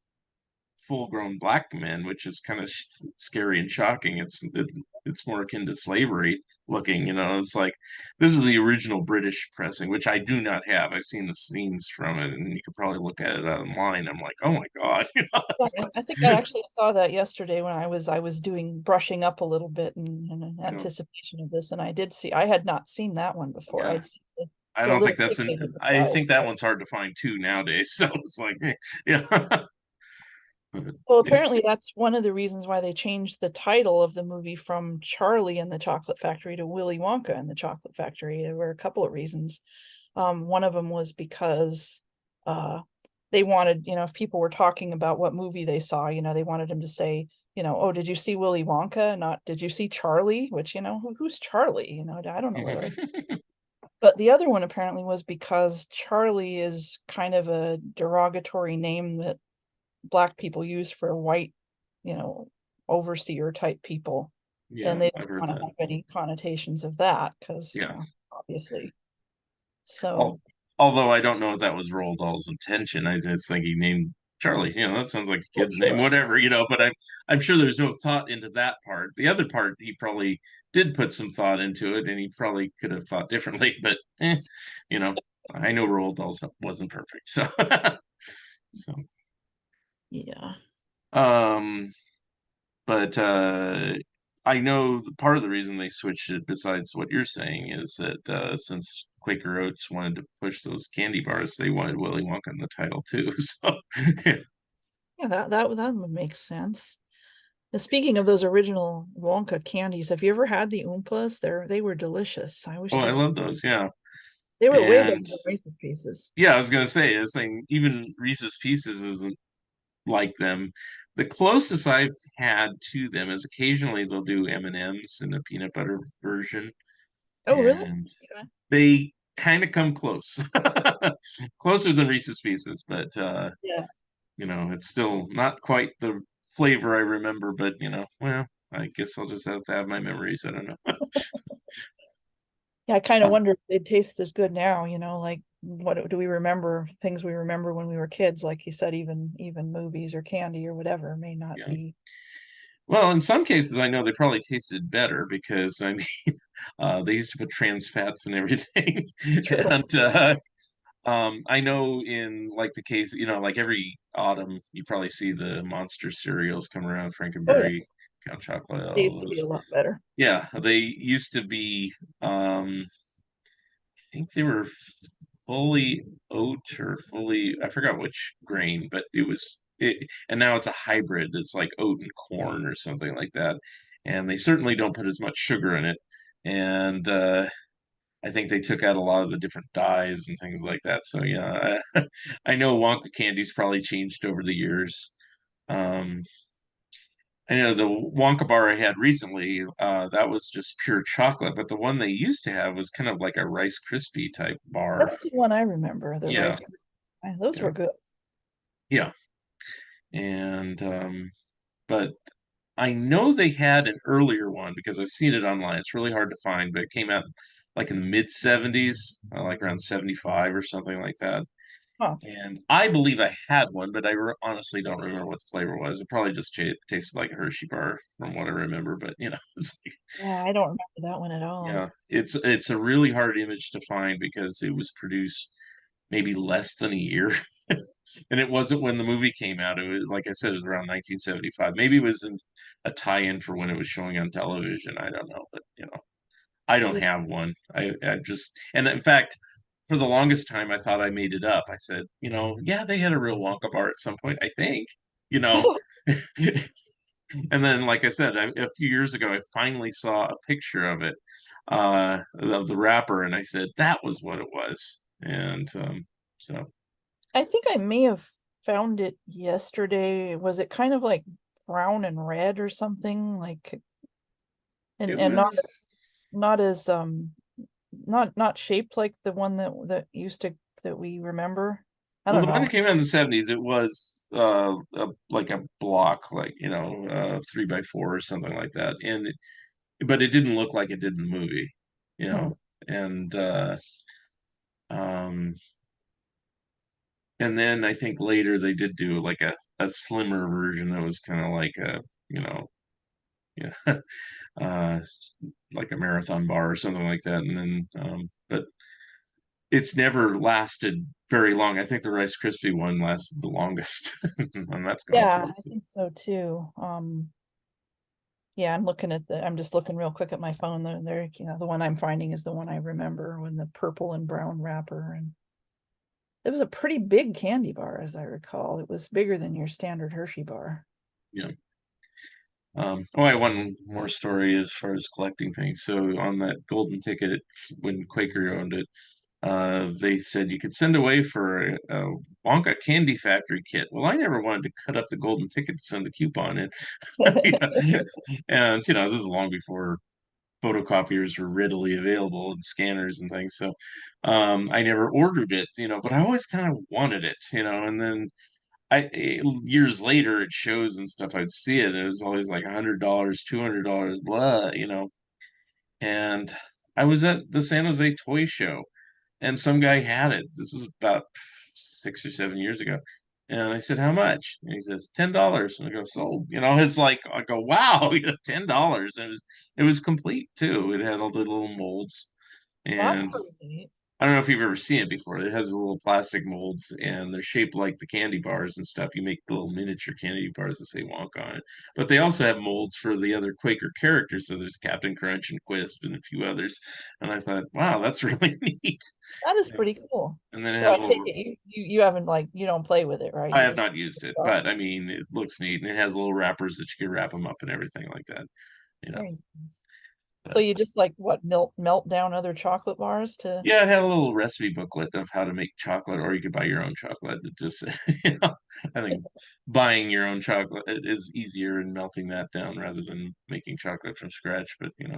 full-grown black men, which is kind of scary and shocking. It's more akin to slavery looking. It's like this is the original British pressing, which I do not have. I've seen the scenes from it, and you could probably look at it online. I'm like, oh my god, Yeah, it's I think I actually saw that yesterday when I was doing brushing up a little bit in like, anticipation of this, and I had not seen that one before. yeah. I'd seen I the don't think little that's picture an. of the I files, think that but one's hard to find too nowadays. So it's like, yeah. But well, apparently interesting. that's one of the reasons why they changed the title of the movie from Charlie and the Chocolate Factory to Willy Wonka and the Chocolate Factory. There were a couple of reasons. One of them was because uh, they wanted, if people were talking about what movie they saw, they wanted them to say, oh, did you see Willy Wonka? Not, did you see Charlie? Which, who's Charlie? I don't know whether I. But the other one apparently was because Charlie is kind of a derogatory name that Black people use for white, you know, overseer type people. And Yeah, they I've don't heard want to that. have any connotations of that because, Yeah. obviously. Al So, Although I don't know if that was Roald Dahl's intention. I just think he named Charlie, that sounds like a Oh, kid's name, sure. whatever, but I'm sure there's no thought into that part. The other part, he probably did put some thought into it, and he probably could have thought differently, but you know, I know Roald Dahl wasn't perfect. So so Yeah. um but I know part of the reason they switched it, besides what you're saying, is that since Quaker Oats wanted to push those candy bars, they wanted Willy Wonka in the title too. So yeah. Yeah, that would make sense. And speaking of those original Wonka candies, have you ever had the Oompas? They were delicious. I wish Oh, I this love those, yeah. they were way better And than Reese's Pieces. yeah, I was gonna say, it's saying even Reese's Pieces isn't like them. The closest I've had to them is occasionally they'll do M&Ms in a peanut butter version, Oh, really? and Okay. they kind of come close, closer than Reese's Pieces, but Yeah. it's still not quite the flavor I remember. But well, I guess I'll just have to have my memories. I don't know. Yeah, I kind of Uh, wonder if they taste as good now, like what do we remember, things we remember when we were kids, like you said, even movies or candy or whatever may not yeah. be Well, in some cases, I know they probably tasted better because I mean, they used to put trans fats and everything, true. and I know in like the case, like every autumn, you probably see the monster cereals come around, Oh yeah, Frankenberry, Count Chocolate, they all used to be those. a lot better. Yeah, they used to be. I think they were fully oat or fully. I forgot which grain, but it was it. And now it's a hybrid. It's like oat and corn or something like that. And they certainly don't put as much sugar in it. And I think they took out a lot of the different dyes and things like that. So yeah, I know Wonka candy's probably changed over the years. Um, I know the Wonka bar I had recently, that was just pure chocolate, but the one they used to have was kind of like a Rice Krispie type bar. That's the one I remember, the Yeah, Rice Krispies. Those yeah, were good. yeah. And but I know they had an earlier one because I've seen it online. It's really hard to find, but it came out like in the mid 70s, like around 75 or something like that. Huh. And I believe I had one, but honestly don't remember what the flavor was. It probably just tasted like a Hershey bar from what I remember, but it's like, Yeah, I don't remember that one at all. yeah, it's a really hard image to find because it was produced maybe less than a year. And it wasn't when the movie came out. It was, like I said, it was around 1975. Maybe it was a tie-in for when it was showing on television. I don't know, but I don't Yeah. have one. I just, and in fact, for the longest time, I thought I made it up. I said, yeah, they had a real Wonka bar at some point, I think, you know. And then, like I said, a few years ago, I finally saw a picture of it, of the wrapper, and I said that was what it was. And so I think I may have found it yesterday. Was it kind of like brown and red or something? Like it and was. not as not shaped like the one that used to that we remember. I Well, don't the one know. that came out in the 70s, it was like a block, like 3x4 or something like that, but it didn't look like it did in the movie, you Hmm. know. And um, and then I think later they did do like a slimmer version that was kind of like a you know yeah uh, like a marathon bar or something like that. And then but it's never lasted very long. I think the Rice Krispie one lasted the longest, and that's gone Yeah, too. I So, think so too. Yeah, I'm just looking real quick at my phone. The one I'm finding is the one I remember when the purple and brown wrapper, and it was a pretty big candy bar, as I recall. It was bigger than your standard Hershey bar. yeah. Oh, I have one more story as far as collecting things. So on that golden ticket, when Quaker owned it, they said you could send away for a Wonka Candy Factory kit. Well, I never wanted to cut up the golden ticket to send the coupon in. Yeah. And this is long before photocopiers were readily available and scanners and things. So I never ordered it, but I always kind of wanted it, and then years later it shows and stuff, I'd see it. It was always like $100, $200, blah, and I was at the San Jose Toy Show and some guy had it. This is about 6 or 7 years ago. And I said, how much? And he says, $10. And I go, sold. It's like, I go, wow, $10. And it was complete too. It had all the little molds. Well, that's And pretty neat. I don't know if you've ever seen it before. It has the little plastic molds and they're shaped like the candy bars and stuff. You make little miniature candy bars that say Wonka on it. But they also have molds for the other Quaker characters. So there's Captain Crunch and Quisp and a few others. And I thought, wow, that's really neat. That is Yeah. pretty cool. And then it So I has a take little, it you haven't like you don't play with it, right? I You have just not used it, but I mean, it looks neat and it has little wrappers that you can wrap them up and everything like that. You know, very nice. So but you just like what melt down other chocolate bars to yeah, it had a little recipe booklet of how to make chocolate, or you could buy your own chocolate. It just, I think buying your own chocolate is easier and melting that down rather than making chocolate from scratch. But if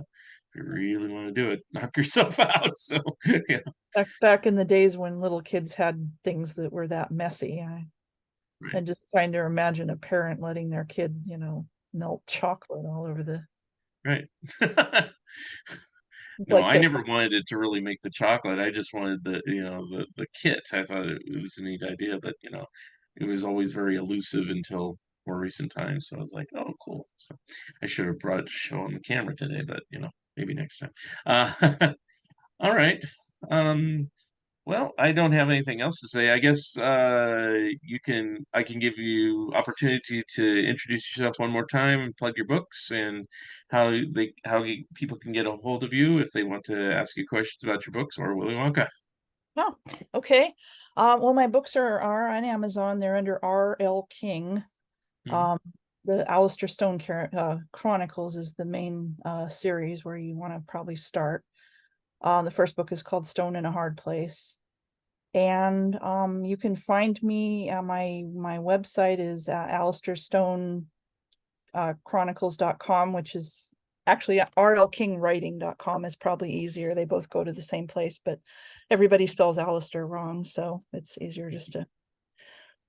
you really want to do it, knock yourself out. So yeah, back in the days when little kids had things that were that messy. right, And just trying to imagine a parent letting their kid, melt chocolate all over the right. No, like I the never wanted it to really make the chocolate. I just wanted the kit. I thought it was a neat idea, but it was always very elusive until more recent times. So I was like, oh, cool. So I should have brought it to show on the camera today, but maybe next time. All right. Um, well, I don't have anything else to say. I guess I can give you opportunity to introduce yourself one more time and plug your books and people can get a hold of you if they want to ask you questions about your books or Willy Wonka. oh, okay. Well, my books are on Amazon. They're under R.L. King. Mhm. Um, the Alistair Stone Chronicles is the main series where you want to probably start. The first book is called Stone in a Hard Place. And you can find me at my website is Alistair Stone chronicles.com, which is actually rlkingwriting.com is probably easier. They both go to the same place, but everybody spells Alistair wrong, so it's easier just to.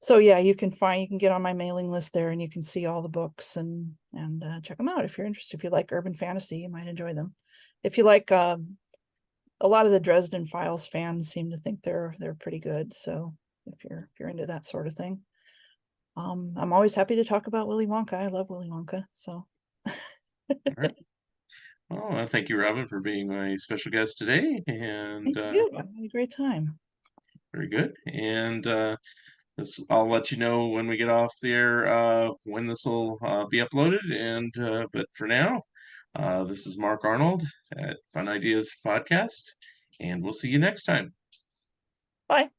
So yeah, you can get on my mailing list there, and you can see all the books and check them out if you're interested. If you like urban fantasy, you might enjoy them. If you like, a lot of the Dresden Files fans seem to think they're pretty good. So if you're into that sort of thing. I'm always happy to talk about Willy Wonka. I love Willy Wonka. So All right. Well, thank you, Robin, for being my special guest today, and thank you. I had a great time. very good. And I'll let you know when we get off the air when this will be uploaded. And but for now, this is Mark Arnold at Fun Ideas Podcast, and we'll see you next time. Bye.